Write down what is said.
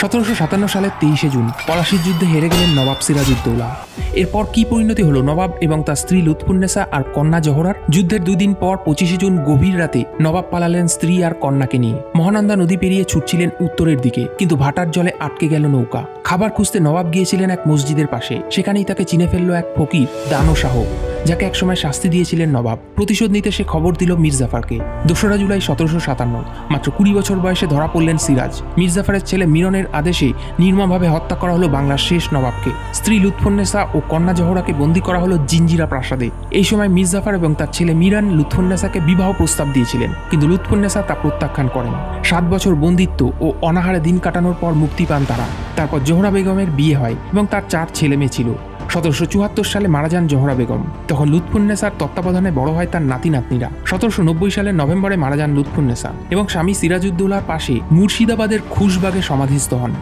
1757 সালের 23শে জুন পলাশির যুদ্ধে হেরে গেলেন নবাব সিরাজউদ্দৌলা। এরপর কি পরিণতি হলো নবাব এবং তার স্ত্রী লুৎফুন্নেসা আর কন্যা জোহরার? যুদ্ধের 2 দিন পর 25শে জুন গভীর রাতে নবাব পালালেন স্ত্রী আর কন্যাকে নিয়ে। মহানন্দা নদী পেরিয়ে ছুটছিলেন উত্তরের দিকে, কিন্তু ভাটার জলে আটকে গেল নৌকা। খাবার খুঁজতে নবাব গিয়েছিলেন এক মসজিদের পাশে। সেখানেই তাকে চিনে ফেলল এক ফকির দানো শাহ, যাকে একসময় শাস্তি দিয়েছিলেন নবাব। প্রতিশোধ নিতে সে খবর দিল মির্জাফারকে। 2রা জুলাই 1757, মাত্র 20 বছর বয়সে ধরা পড়লেন সিরাজ। মির্জাফারের ছেলে মিরনের আদেশে নির্মমভাবে হত্যা করা হলো বাংলার শেষ নবাবকে। স্ত্রী লুৎফুন্নেসা ও কন্যা জোহরাকে বন্দী করা হলো জিঞ্জিরা প্রাসাদে। এই সময় মির্জাফার এবং তার ছেলে মিরান লুৎফুন্নেসাকে বিবাহ প্রস্তাব দিয়েছিলেন, কিন্তু লুৎফুন্নেসা তা প্রত্যাখ্যান করেন। 7 বছর বন্দিত্ব ও অনাহারে দিন কাটানোর পর মুক্তি পান তারা। তারপর জোহরা বেগমের বিয়ে হয় এবং তার 4 ছেলে মেয়ে ছিল। 1774 সালে মারা যান জোহরা বেগম। তখন লুৎফুন্নেসার তত্ত্বাবধানে বড় হয় তার নাতি নাতনিরা। 1790 সালের নভেম্বরে মারা যান লুৎফুন্নেসা এবং স্বামী সিরাজউদ্দৌলার পাশে মুর্শিদাবাদের খুশবাগে সমাধিস্থ হন।